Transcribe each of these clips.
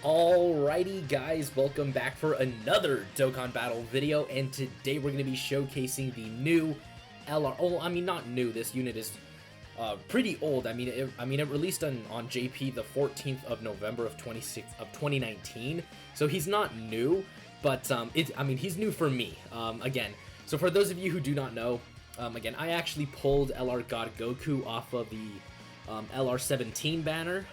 Alrighty guys, welcome back for another Dokkan Battle video, and today we're going to be showcasing the new LR. Oh, I mean not new. This unit is pretty old. I mean it released on JP the 14th of November of 2019. So he's not new, but he's new for me. Again, so for those of you who do not know, again, I actually pulled LR God Goku off of the LR17 banner.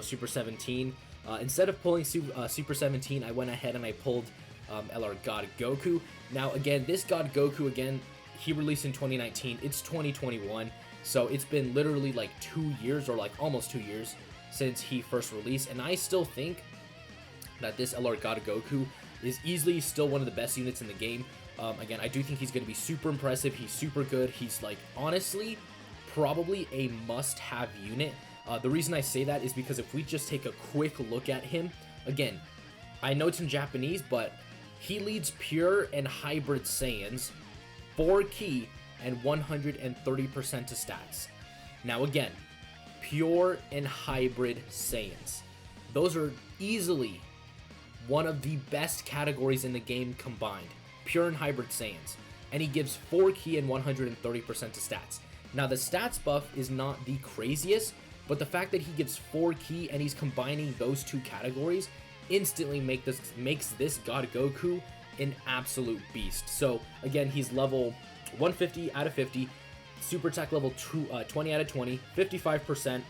Super 17. Instead of pulling Super 17, I went ahead and I pulled LR God Goku. Now, again, this God Goku, again, he released in 2019. It's 2021, so it's been literally like 2 years, or like almost 2 years, since he first released. And I still think that this LR God Goku is easily still one of the best units in the game. Again, I do think he's going to be super impressive. He's super good. He's, like, honestly, probably a must-have unit. The reason I say that is because if we just take a quick look at him, again, I know it's in Japanese, but he leads pure and hybrid Saiyans, 4 ki, and 130% to stats. Now again, pure and hybrid Saiyans. Those are easily one of the best categories in the game combined. Pure and hybrid Saiyans. And he gives 4 ki and 130% to stats. Now the stats buff is not the craziest, but the fact that he gives 4 ki and he's combining those two categories instantly makes this God Goku an absolute beast. So again, he's level 150 out of 50, super attack level 20 out of 20, 55%,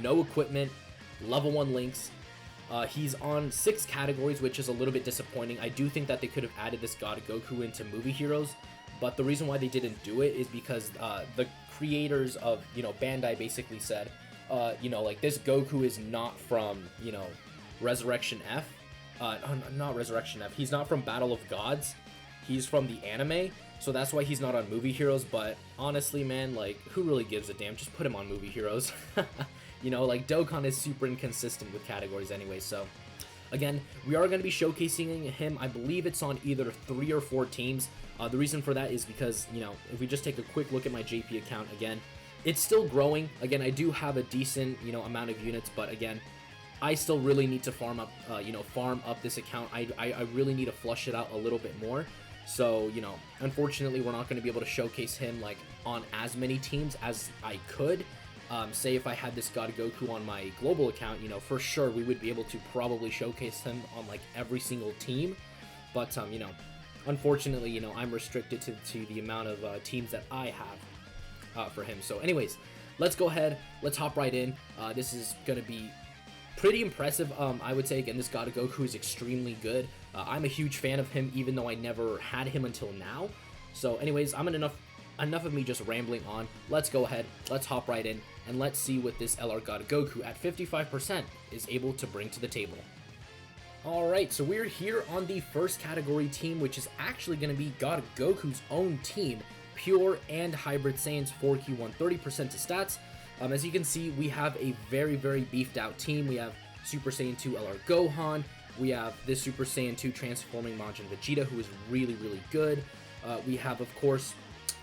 no equipment, level 1 links. He's on 6 categories, which is a little bit disappointing. I do think that they could have added this God Goku into movie heroes, but the reason why they didn't do it is because the creators of, Bandai basically said, like, this Goku is not from, Resurrection F. Not Resurrection F. He's not from Battle of Gods. He's from the anime, so that's why he's not on movie heroes. But honestly, man, like, who really gives a damn? Just put him on movie heroes. Like, Dokkan is super inconsistent with categories anyway, so... Again, we are going to be showcasing him. I believe it's on either 3 or 4 teams. The reason for that is because, if we just take a quick look at my JP account again, it's still growing. Again, I do have a decent, amount of units, but again, I still really need to farm up this account. I really need to flush it out a little bit more. So, unfortunately, we're not going to be able to showcase him, like, on as many teams as I could. Say if I had this God Goku on my global account, for sure we would be able to probably showcase him on, like, every single team. But, unfortunately, I'm restricted to the amount of teams that I have for him. So anyways, let's go ahead. Let's hop right in. This is going to be pretty impressive. I would say, again, this God Goku is extremely good. I'm a huge fan of him, even though I never had him until now. So anyways, enough of me just rambling on. Let's go ahead, let's hop right in, and let's see what this LR God Goku at 55% is able to bring to the table. Alright, so we're here on the first category team, which is actually going to be God Goku's own team, Pure and Hybrid Saiyans, 4 ki, 130% to stats. As you can see, we have a very, very beefed out team. We have Super Saiyan 2 LR Gohan, we have this Super Saiyan 2 transforming Majin Vegeta, who is really, really good. We have, of course,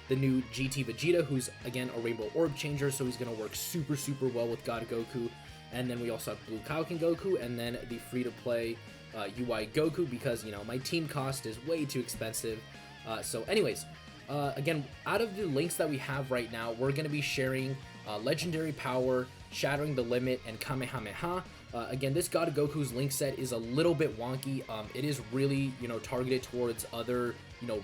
the new GT Vegeta, who's, again, a Rainbow Orb Changer, so he's going to work super, super well with God Goku. And then we also have Blue Kaioken Goku, and then the free-to-play UI Goku, because, my team cost is way too expensive. So anyways, again, out of the links that we have right now, we're going to be sharing Legendary Power, Shattering the Limit, and Kamehameha. Again, this God Goku's link set is a little bit wonky. It is really, targeted towards other,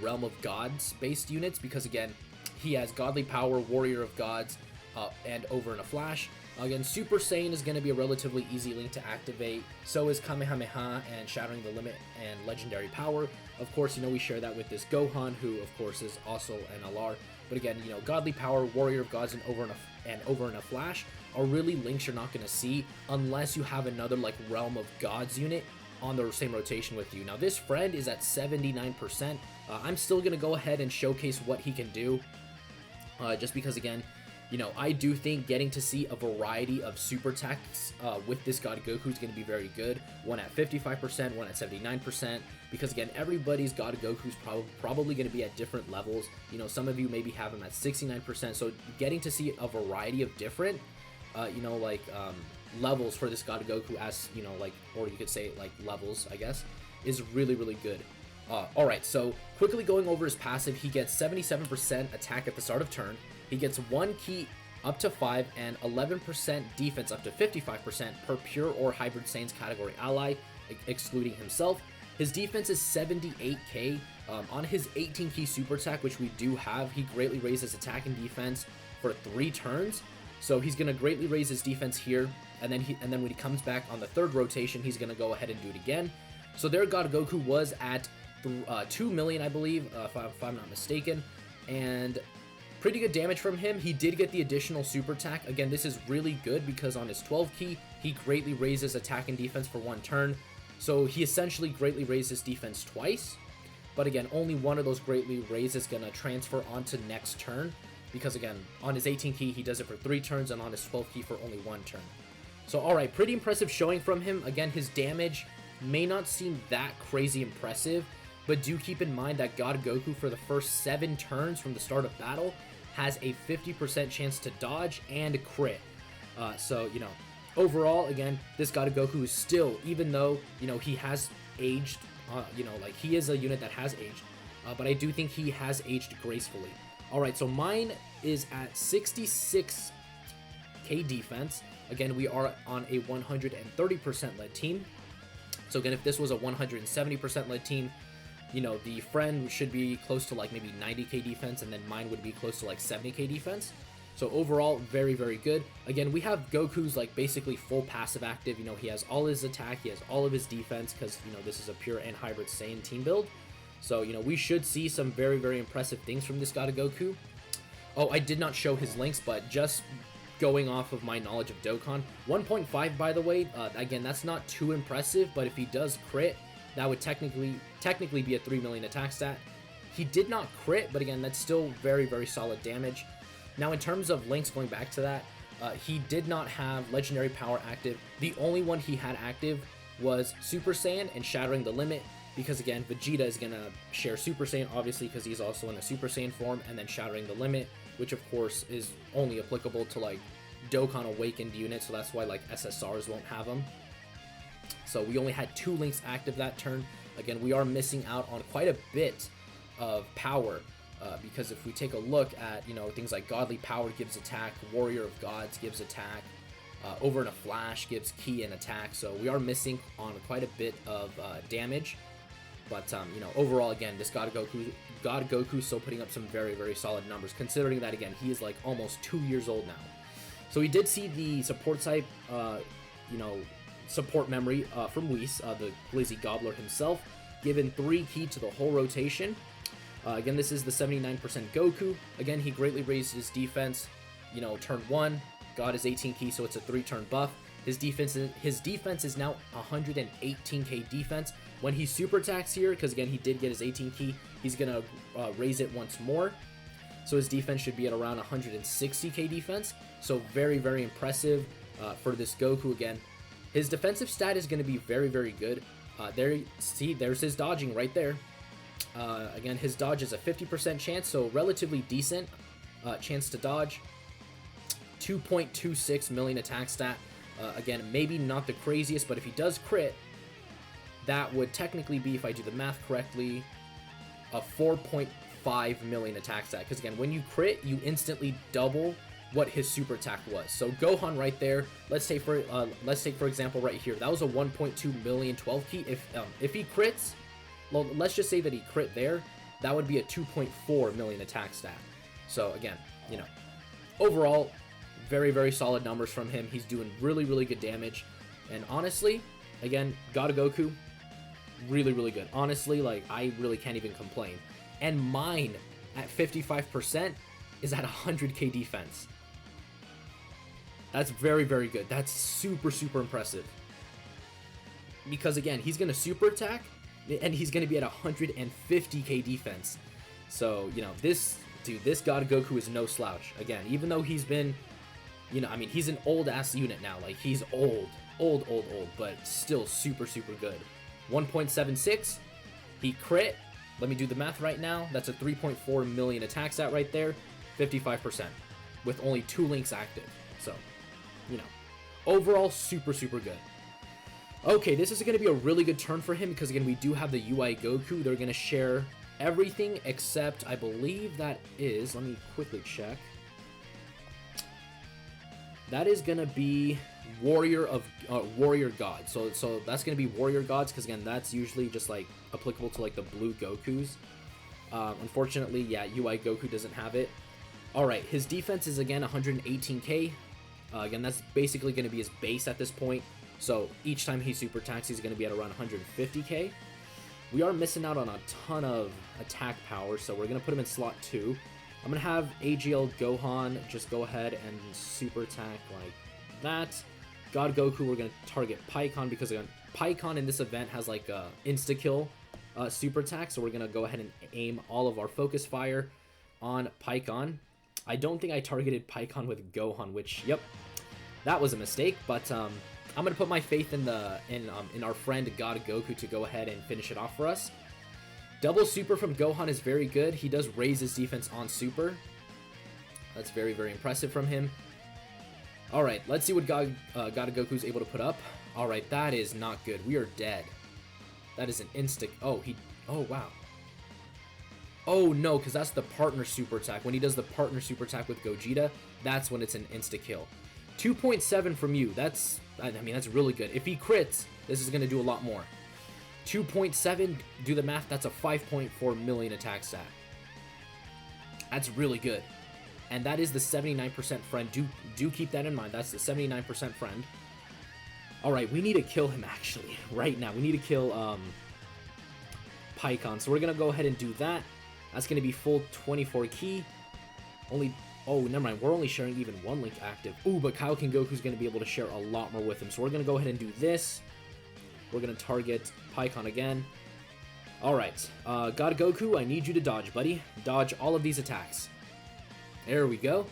Realm of Gods based units, because again, he has Godly Power, Warrior of Gods, and Over in a Flash. Again, Super Saiyan is going to be a relatively easy link to activate. So is Kamehameha and Shattering the Limit and Legendary Power. Of course, we share that with this Gohan, who of course is also an LR. But again, Godly Power, Warrior of Gods, and Over in a Flash are really links you're not going to see unless you have another, like, Realm of Gods unit on the same rotation with you. Now, this friend is at 79%. I'm still going to go ahead and showcase what he can do, just because, again, I do think getting to see a variety of super attacks with this God Goku is going to be very good. One at 55%, one at 79%, because again, everybody's God Goku's probably going to be at different levels. Some of you maybe have him at 69%, so getting to see a variety of different, levels for this God Goku, as you know, like, or you could say like levels, I guess, is really, really good. Alright, so quickly going over his passive, he gets 77% attack at the start of turn, he gets 1 ki up to 5, and 11% defense up to 55% per pure or hybrid Saiyans category ally, excluding himself. His defense is 78k. On his 18 ki super attack, which we do have, he greatly raises attack and defense for 3 turns. So he's going to greatly raise his defense here, and then when he comes back on the 3rd rotation, he's going to go ahead and do it again. So there God Goku was at 2 million, I believe, if I'm not mistaken, and pretty good damage from him. He did get the additional super attack. Again, this is really good because on his 12 ki, he greatly raises attack and defense for 1 turn. So he essentially greatly raised his defense twice. But again, only one of those greatly raised is going to transfer onto next turn. Because again, on his 18 ki, he does it for 3 turns, and on his 12 ki for only 1 turn. So alright, pretty impressive showing from him. Again, his damage may not seem that crazy impressive, but do keep in mind that God Goku for the first 7 turns from the start of battle has a 50% chance to dodge and crit. So, you know, overall, again, this God Goku is still, even though, you know, he has aged, you know, like, he is a unit that has aged, but I do think he has aged gracefully. Alright, so mine is at 66k defense. Again, we are on a 130% lead team. So again, if this was a 170% lead team, you know, the friend should be close to like maybe 90k defense, and then mine would be close to like 70k defense. So overall, very, very good. Again, we have Goku's like basically full passive active. You know, he has all his attack, he has all of his defense, because, you know, this is a pure and hybrid Saiyan team build. So, you know, we should see some very, very impressive things from this God Goku. Oh, I did not show his links, but just going off of my knowledge of Dokkan, 1.5, by the way, again, that's not too impressive, but if he does crit, that would technically be a 3 million attack stat. He did not crit, but again, that's still very, very solid damage. Now, in terms of links, going back to that, he did not have Legendary Power active. The only one he had active was Super Saiyan and Shattering the Limit, because again, Vegeta is going to share Super Saiyan, obviously, because he's also in a Super Saiyan form, and then Shattering the Limit, which of course is only applicable to like Dokkan Awakened units, so that's why like SSRs won't have them. So we only had 2 links active that turn. Again, we are missing out on quite a bit of power, because if we take a look at, you know, things like Godly Power gives attack, Warrior of Gods gives attack, Over in a Flash gives ki and attack, so we are missing on quite a bit of damage. But, you know, overall, again, this God Goku is still putting up some very, very solid numbers, considering that, again, he is, like, almost 2 years old now. So we did see the support type, you know, support memory from Whis, the Glizzy Gobbler himself, given 3 ki to the whole rotation. Again, this is the 79% Goku. Again, he greatly raised his defense, you know, turn 1, got his 18 ki, so it's a 3-turn buff. His defense is now 118k defense. When he super attacks here, because again, he did get his 18 ki, he's going to raise it once more. So his defense should be at around 160k defense. So very, very impressive for this Goku again. His defensive stat is going to be very, very good. There's his dodging right there. Again, his dodge is a 50% chance, so relatively decent chance to dodge. 2.26 million attack stat. Again, maybe not the craziest, but if he does crit, that would technically be, if I do the math correctly, a 4.5 million attack stat. Because again, when you crit, you instantly double what his super attack was. So Gohan right there, let's take for example right here, that was a 1.2 million 12 ki. If he crits, well, let's just say that he crit there, that would be a 2.4 million attack stat. So again, you know, overall, very, very solid numbers from him. He's doing really, really good damage. And honestly, again, God Goku, really, really good. Honestly, like, I really can't even complain. And mine, at 55%, is at 100k defense. That's very, very good. That's super, super impressive. Because, again, he's going to super attack, and he's going to be at 150k defense. So, you know, this God Goku is no slouch. Again, even though he's been, you know, I mean, he's an old-ass unit now. Like, he's old, but still super, super good. 1.76, he crit. Let me do the math right now. That's a 3.4 million attack stat right there. 55%, with only 2 links active. So, you know, overall, super good. Okay, this is going to be a really good turn for him because, again, we do have the UI Goku. They're going to share everything except, I believe that is, let me quickly check. That is going to be Warrior Gods. So that's going to be Warrior Gods because, again, that's usually just, like, applicable to, like, the blue Gokus. Unfortunately, yeah, UI Goku doesn't have it. Alright, his defense is, again, 118k. Again, that's basically going to be his base at this point. So each time he super attacks, he's going to be at around 150k. We are missing out on a ton of attack power, so we're going to put him in slot 2. I'm going to have AGL Gohan just go ahead and super attack like that. God Goku, we're going to target Pikkon because, again, Pikkon in this event has like a insta-kill super attack, so we're going to go ahead and aim all of our focus fire on Pikkon. I don't think I targeted Pikkon with Gohan, which, yep, that was a mistake, but I'm gonna put my faith in our friend God Goku to go ahead and finish it off for us. Double super from Gohan is very good. He does raise his defense on super. That's very impressive from him. All right, let's see what God Goku is able to put up. All right, that is not good. We are dead. That is an instant. Oh wow. Oh no, because that's the partner super attack. When he does the partner super attack with Gogeta, that's when it's an insta kill. 2.7 from you. That's really good. If he crits, this is going to do a lot more. 2.7, do the math, that's a 5.4 million attack stat. That's really good. And that is the 79% friend. Do keep that in mind. That's the 79% friend. Alright, we need to kill him actually. Right now. We need to kill Pikkon. So we're going to go ahead and do that. That's going to be full 24 key. Oh, never mind. We're only sharing even one link active. Ooh, but Kaioken Goku's going to be able to share a lot more with him. So we're going to go ahead and do this. We're going to target Pikkon again. Alright. God Goku, I need you to dodge, buddy. Dodge all of these attacks. There we go.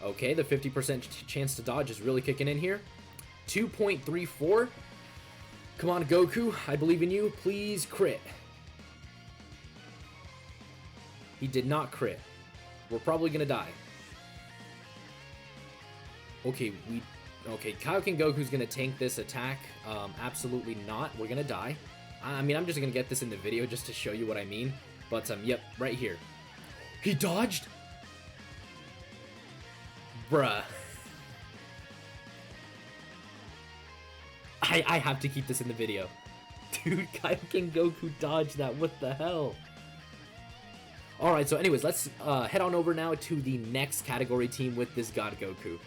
Okay, the 50% chance to dodge is really kicking in here. 2.34. Come on, Goku. I believe in you. Please crit. He did not crit. We're probably gonna die. Okay, Kaioken Goku's gonna tank this attack. Absolutely not. We're gonna die. I mean, I'm just gonna get this in the video just to show you what I mean. But, yep, right here. He dodged? Bruh. I have to keep this in the video. Dude, Kaioken Goku dodged that. What the hell? Alright, so anyways, let's head on over now to the next category team with this God Goku.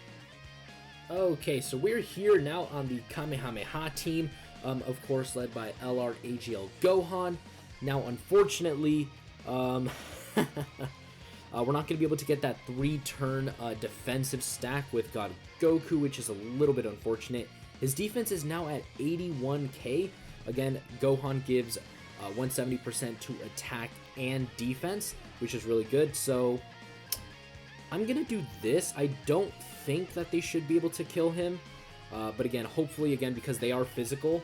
Okay, so we're here now on the Kamehameha team, of course led by LR AGL Gohan. Now, unfortunately, we're not going to be able to get that 3-turn defensive stack with God Goku, which is a little bit unfortunate. His defense is now at 81k. Again, Gohan gives 170% to attack and defense, which is really good. So I'm gonna do this. I don't think that they should be able to kill him, but again, hopefully, again, because they are physical,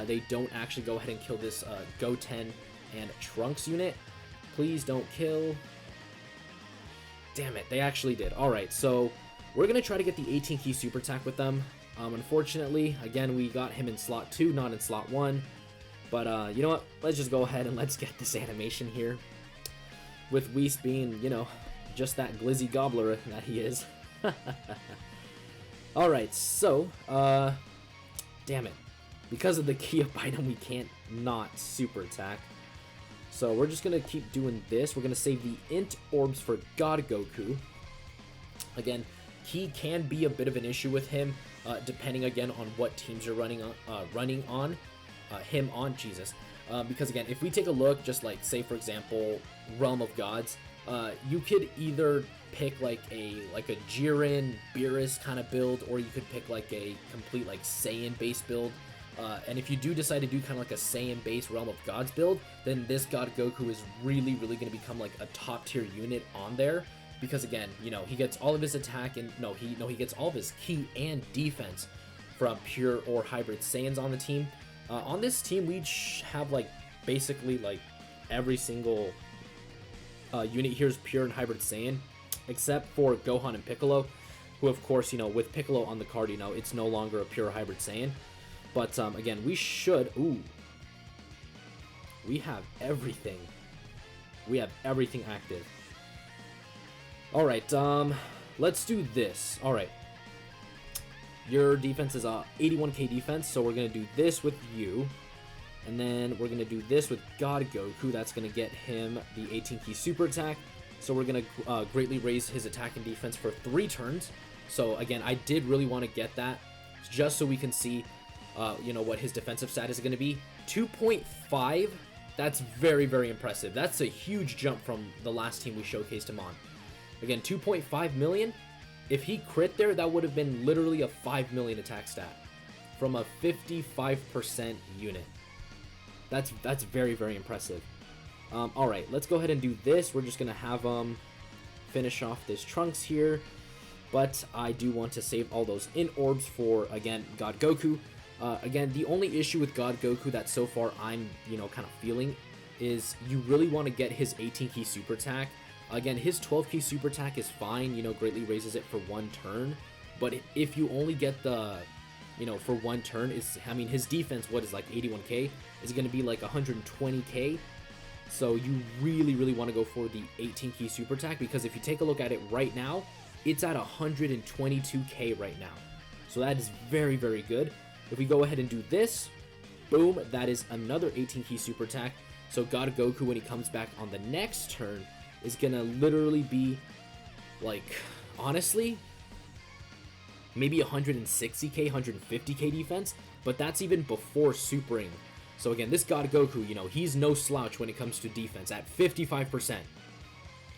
they don't actually go ahead and kill this Goten and Trunks unit. Please don't kill. Damn it, they actually did. Alright, so we're gonna try to get the 18 key super attack with them. Unfortunately, again, we got him in slot 2, not in slot 1. But, you know what? Let's just go ahead and let's get this animation here. With Whis being, you know, just that glizzy gobbler that he is. Alright, so, damn it. Because of the key up item, we can't not super attack. So we're just going to keep doing this. We're going to save the int orbs for God Goku. Again, key can be a bit of an issue with him, depending again on what teams you're running on. Jesus. Because again, if we take a look, just like say for example, Realm of Gods, you could either pick like a Jiren, Beerus kind of build, or you could pick like a complete like Saiyan base build. And if you do decide to do kind of like a Saiyan base Realm of Gods build, then this God Goku is really going to become like a top tier unit on there. Because again, you know, he gets all of his attack and he gets all of his key and defense from pure or hybrid Saiyans on the team. On this team, we have like basically like every single unit here is pure and hybrid Saiyan, except for Gohan and Piccolo. who of course, you know, with Piccolo on the card, you know, it's no longer a pure hybrid Saiyan. But again, we should, ooh, we have everything. We have everything active. Alright, let's do this. Alright. Your defense is 81k defense, so we're going to do this with you. And then we're going to do this with God Goku. That's going to get him the 18-key super attack. So we're going to greatly raise his attack and defense for 3 turns. So again, I did really want to get that just so we can see, you know, what his defensive stat is going to be. 2.5, that's very, very impressive. That's a huge jump from the last team we showcased him on. Again, 2.5 million. If he crit there, that would have been literally a 5 million attack stat from a 55% unit. That's very, very impressive. Alright, let's go ahead and do this. We're just going to have finish off this Trunks here. But I do want to save all those in orbs for, again, God Goku. Again, the only issue with God Goku that so far I'm, you know, kind of feeling is you really want to get his 18-key super attack. Again, his 12-key super attack is fine, you know, greatly raises it for 1 turn. But if you only get the, you know, for 1 turn, I mean, his defense, what is like 81k, is going to be like 120k. So you really, really want to go for the 18-key super attack, because if you take a look at it right now, it's at 122k right now. So that is very, very good. If we go ahead and do this, boom, that is another 18-key super attack. So God Goku, when he comes back on the next turn, is gonna literally be like, honestly, maybe 160k, 150k defense, but that's even before supering. So again, this God Goku, you know, he's no slouch when it comes to defense at 55%.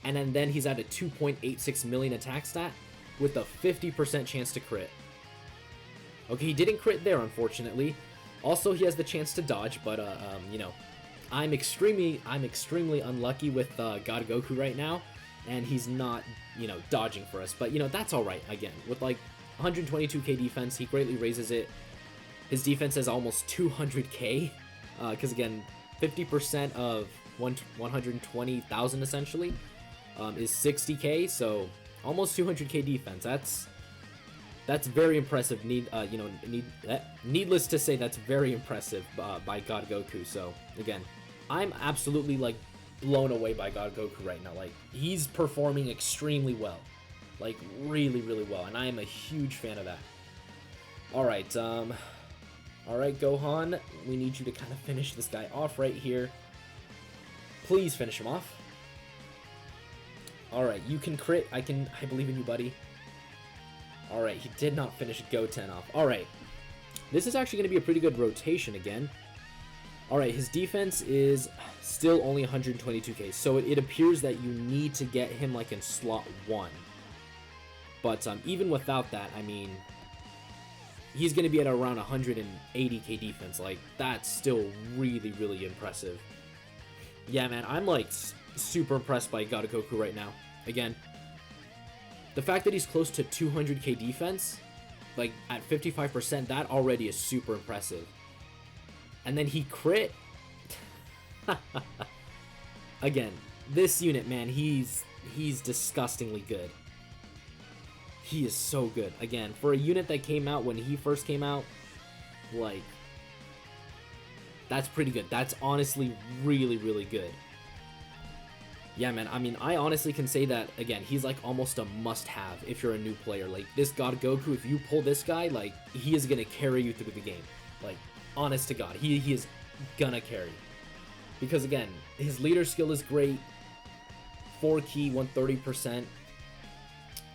And then he's at a 2.86 million attack stat with a 50% chance to crit. Okay, he didn't crit there, unfortunately. Also, he has the chance to dodge, but you know, I'm extremely unlucky with God Goku right now, and he's not, you know, dodging for us. But you know, that's all right. Again, with like 122k defense, he greatly raises it. His defense is almost 200k, because again, 50% of 120,000 essentially is 60k, so almost 200k defense. That's very impressive. Needless to say, that's very impressive by God Goku. So again, I'm absolutely like blown away by God Goku right now. Like, he's performing extremely well, like really, really well, and I am a huge fan of that. All right, Gohan, we need you to kind of finish this guy off right here. Please finish him off. All right, you can crit. I believe in you, buddy. All right, he did not finish Goten off. All right, this is actually going to be a pretty good rotation again. All right, his defense is still only 122k, so it appears that you need to get him like in slot 1. But even without that, I mean, he's going to be at around 180k defense. Like, that's still really, really impressive. Yeah, man, I'm like super impressed by God Goku right now. Again, the fact that he's close to 200k defense, like at 55%, that already is super impressive. And then he crit. Again, this unit, man, he's disgustingly good. He is so good. Again, for a unit that came out when he first came out, like, that's pretty good. That's honestly really, really good. Yeah, man, I mean, I honestly can say that, again, he's like almost a must-have if you're a new player. Like, this God Goku, if you pull this guy, like, he is going to carry you through the game. Like, honest to God, he is gonna carry. Because, again, his leader skill is great. 4-key, 130%.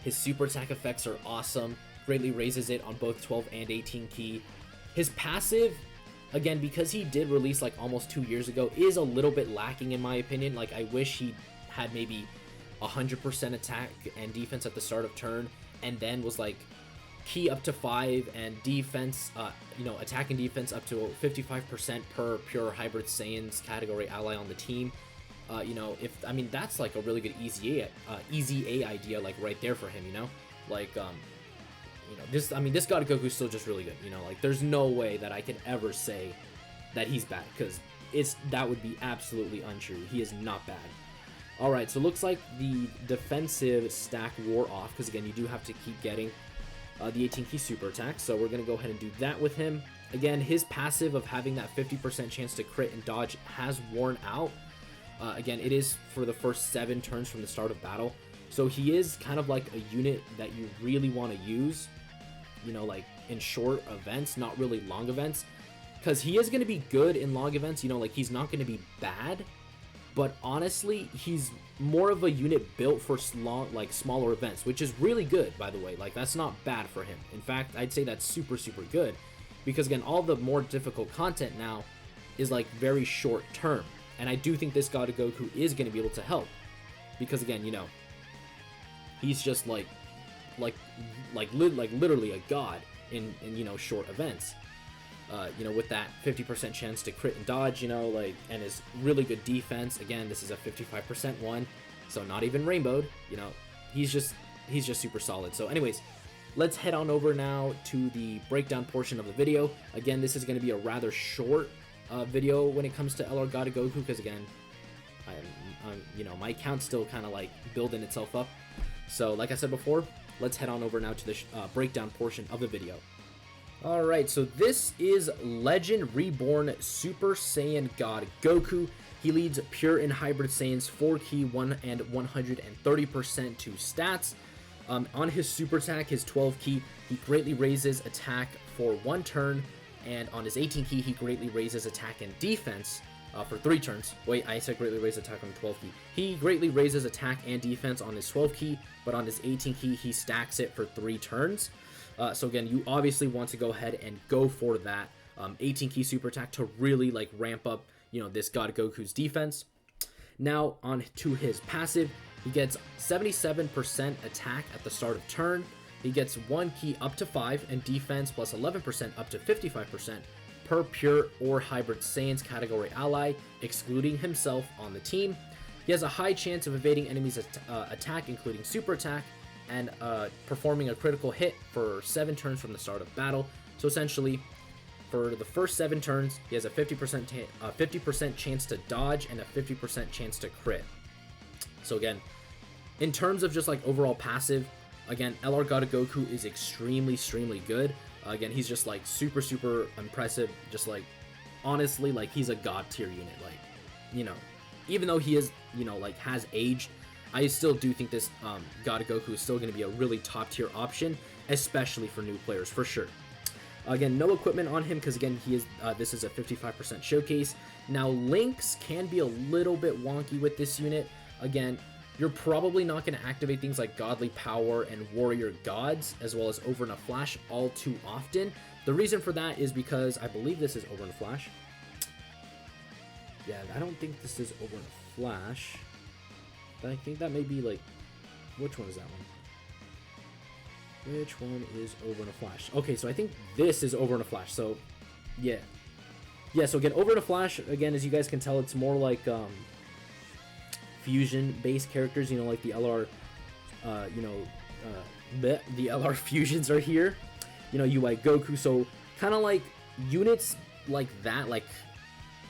His super attack effects are awesome. Greatly raises it on both 12 and 18-key. His passive, again, because he did release like almost 2 years ago, is a little bit lacking in my opinion. Like, I wish he had maybe 100% attack and defense at the start of turn, and then was like key up to 5 and defense, you know, attack and defense up to 55% per pure hybrid Saiyans category ally on the team. You know, I mean, that's like a really good easy A idea, like right there for him, you know, like, you know, this God Goku's still just really good, you know, like there's no way that I could ever say that he's bad, because that would be absolutely untrue. He is not bad. Alright, so it looks like the defensive stack wore off, because again, you do have to keep getting the 18 key super attack, so we're going to go ahead and do that with him. Again, his passive of having that 50% chance to crit and dodge has worn out. Again, it is for the first 7 turns from the start of battle, so he is kind of like a unit that you really want to use, you know, like in short events, not really long events, because he is going to be good in long events, you know, like he's not going to be bad, but honestly, he's more of a unit built for smaller events, which is really good, by the way. Like, that's not bad for him. In fact, I'd say that's super, super good, because again, all the more difficult content now is like very short term, and I do think this God of Goku is going to be able to help, because again, you know, he's just like literally a god in you know, short events. You know, with that 50% chance to crit and dodge, you know, like, and his really good defense. Again, this is a 55% one, so not even rainbowed. You know, he's just super solid. So anyways, let's head on over now to the breakdown portion of the video. Again, this is going to be a rather short video when it comes to LR God of Goku, because again, I'm you know, my account's still kind of like building itself up. So like I said before, let's head on over now to the breakdown portion of the video. Alright, so this is Legend Reborn Super Saiyan God Goku. He leads pure and hybrid Saiyans 4 key, 1 and 130% to stats. On his super attack, his 12 key, he greatly raises attack for 1 turn, and on his 18 key, he greatly raises attack and defense for 3 turns. Wait, I said greatly raise attack on the 12 key. He greatly raises attack and defense on his 12 key, but on his 18 key, he stacks it for 3 turns. So again, you obviously want to go ahead and go for that 18 key super attack to really like ramp up, you know, this God Goku's defense. Now on to his passive, he gets 77% attack at the start of turn. He gets 1 key up to 5 and defense plus 11% up to 55% per pure or hybrid Saiyans category ally, excluding himself on the team. He has a high chance of evading enemies' attack, including super attack, and performing a critical hit for 7 turns from the start of battle. So essentially, for the first 7 turns, he has a 50% chance to dodge and a 50% chance to crit. So again, in terms of just like overall passive, again, LR God of Goku is extremely good. Again, he's just like super impressive. Just like, honestly, like he's a god tier unit. Like, you know, even though he is, you know, like has aged, I still do think this God of Goku is still going to be a really top tier option, especially for new players, for sure. Again, no equipment on him because again, he is this is a 55% showcase. Now, links can be a little bit wonky with this unit. Again, you're probably not going to activate things like Godly Power and Warrior Gods, as well as Over in a Flash all too often. The reason for that is because I believe this is Over in a Flash. Yeah, I don't think this is Over in a Flash. I think that may be like, which one is that one? Which one is Over in a Flash? Okay, so I think this is Over in a Flash. So, yeah. Yeah, so again, Over in a Flash, again, as you guys can tell, it's more like fusion-based characters, you know, like the LR, the LR fusions are here. You know, UI Goku, so kind of like units like that, like,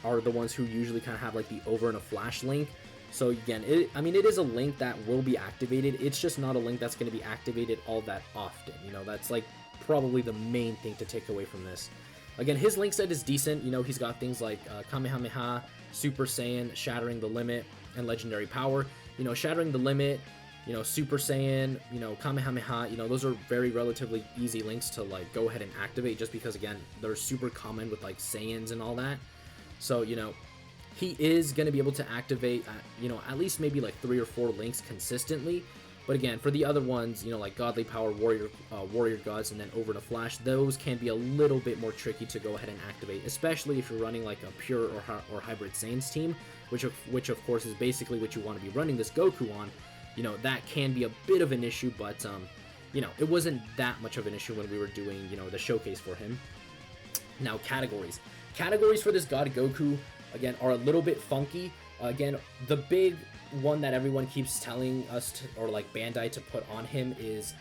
are the ones who usually kind of have like the Over in a Flash link. So again, it is a link that will be activated. It's just not a link that's going to be activated all that often. You know, that's like probably the main thing to take away from this. Again, his link set is decent. You know, he's got things like Kamehameha, Super Saiyan, Shattering the Limit, and Legendary Power. You know, Shattering the Limit, you know, Super Saiyan, you know, Kamehameha, you know, those are very relatively easy links to like go ahead and activate just because, again, they're super common with like Saiyans and all that. So, you know, he is going to be able to activate, you know, at least maybe like 3 or 4 links consistently. But again, for the other ones, you know, like Godly Power, Warrior Gods, and then Over to Flash, those can be a little bit more tricky to go ahead and activate, especially if you're running like a pure or hybrid Saiyans team, which of course is basically what you want to be running this Goku on. You know, that can be a bit of an issue, but you know, it wasn't that much of an issue when we were doing, you know, the showcase for him. Now, categories for this God Goku, again, are a little bit funky. Again, the big one that everyone keeps telling us to, or like Bandai to put on him, is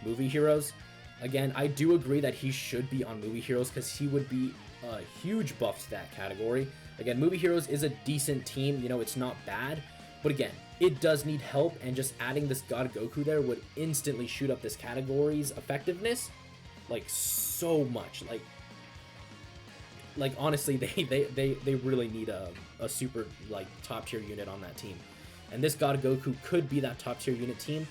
Movie Heroes. Again, I do agree that he should be on Movie Heroes because he would be a huge buff to that category. Again, Movie Heroes is a decent team. You know, it's not bad. But again, it does need help, and just adding this God Goku there would instantly shoot up this category's effectiveness, like, so much. Like honestly, they really need a super, like, top tier unit on that team. And this God Goku could be that top tier unit team,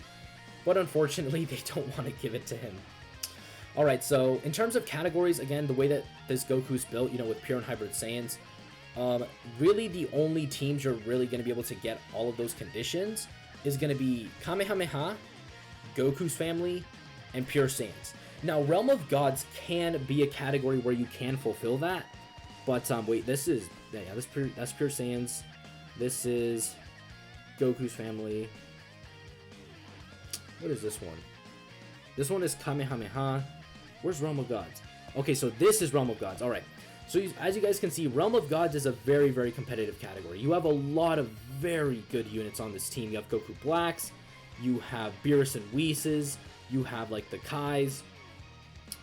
but unfortunately they don't want to give it to him. Alright, so in terms of categories, again, the way that this Goku's built, you know, with Pure and Hybrid Saiyans, really the only teams you're really going to be able to get all of those conditions is going to be Kamehameha, Goku's family, and Pure Saiyans. Now, Realm of Gods can be a category where you can fulfill that, but wait, this is, yeah, that's Pure Saiyans. This is Goku's family. What is this one? This one is Kamehameha. Where's Realm of Gods? Okay, so this is Realm of Gods. Alright. So as you guys can see, Realm of Gods is a very, very competitive category. You have a lot of very good units on this team. You have Goku Blacks, you have Beerus and Whis, you have like the Kais,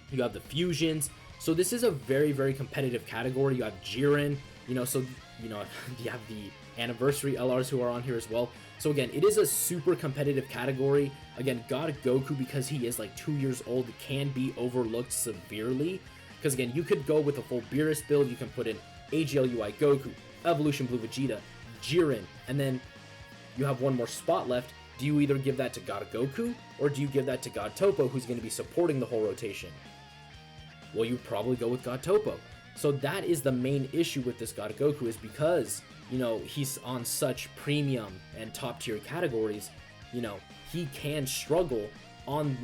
you have the Fusions. So this is a very, very competitive category. You have Jiren, you know, so, you know, you have the Anniversary LRs who are on here as well. So again, it is a super competitive category. Again, God Goku, because he is like 2 years old, can be overlooked severely. Because again, you could go with a full Beerus build, you can put in AGLUI Goku, Evolution Blue Vegeta, Jiren, and then you have one more spot left. Do you either give that to God Goku, or do you give that to God Topo, who's going to be supporting the whole rotation? Well, you'd probably go with God Topo. So that is the main issue with this God Goku, is because, you know, he's on such premium and top tier categories, you know, he can struggle on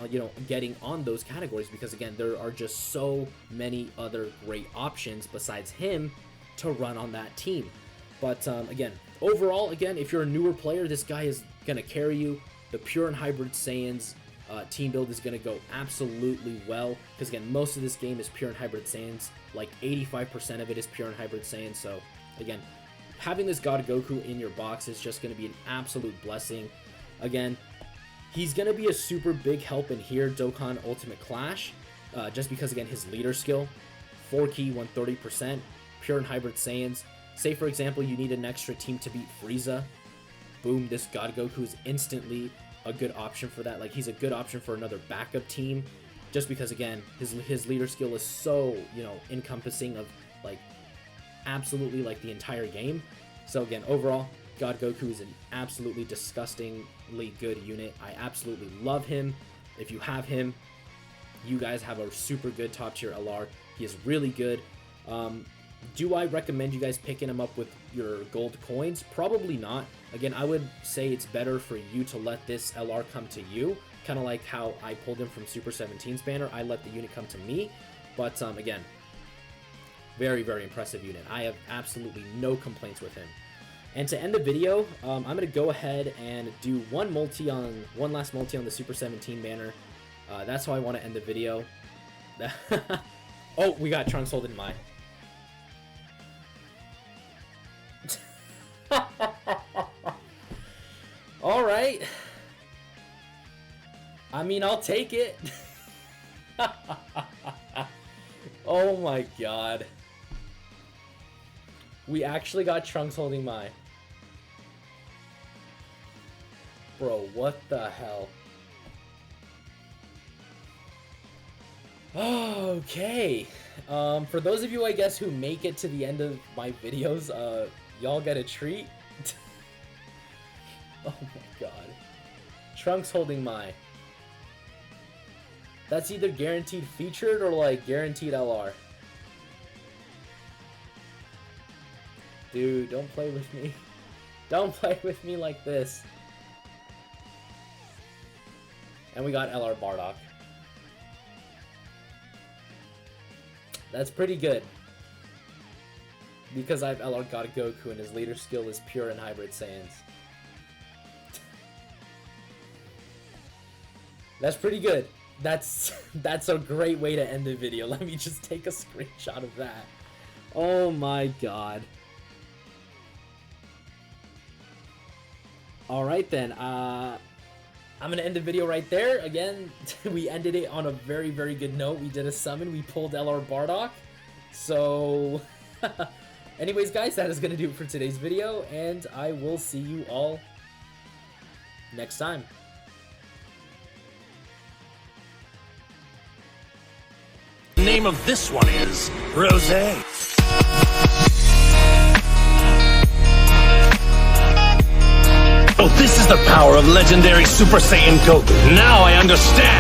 you know, getting on those categories, because again, there are just so many other great options besides him to run on that team. But again, overall, again, if you're a newer player, this guy is gonna carry you. The Pure and Hybrid Saiyans team build is gonna go absolutely well, because again, most of this game is Pure and Hybrid Saiyans. Like 85% of it is Pure and Hybrid Saiyans. So again, having this God Goku in your box is just going to be an absolute blessing. Again, he's going to be a super big help in here, Dokkan Ultimate Clash, just because, again, his leader skill, 4 key, 130%, Pure and Hybrid Saiyans. Say, for example, you need an extra team to beat Frieza. Boom, this God Goku is instantly a good option for that. Like, he's a good option for another backup team, just because, again, his leader skill is so, you know, encompassing of, like, absolutely, like, the entire game. So again, overall, God Goku is an absolutely disgustingly good unit. I absolutely love him. If you have him, you guys have a super good top tier LR. He is really good. Do I recommend you guys picking him up with your gold coins? Probably not. Again, I would say it's better for you to let this LR come to you, kind of like how I pulled him from Super 17's banner. I let the unit come to me. But again, very, very impressive unit. I have absolutely no complaints with him. And to end the video, I'm going to go ahead and do one last multi on the Super 17 banner. That's how I want to end the video. Oh, we got Trunks holding my. Alright. I mean, I'll take it. Oh my god. We actually got Trunks holding my. Bro, what the hell? Okay. For those of you, I guess, who make it to the end of my videos, y'all get a treat. Oh my god. Trunks holding my. That's either guaranteed featured or, like, guaranteed LR. Dude, don't play with me. Don't play with me like this. And we got LR Bardock. That's pretty good. Because I have LR God Goku and his leader skill is Pure and Hybrid Saiyans. That's pretty good. That's a great way to end the video. Let me just take a screenshot of that. Oh my god. Alright then, I'm gonna end the video right there. Again, we ended it on a very, very good note. We did a summon, we pulled LR Bardock. So, Anyways, guys, that is going to do it for today's video, and I will see you all next time. The name of this one is Rosé. Oh, this is the power of legendary Super Saiyan Goku. Now I understand.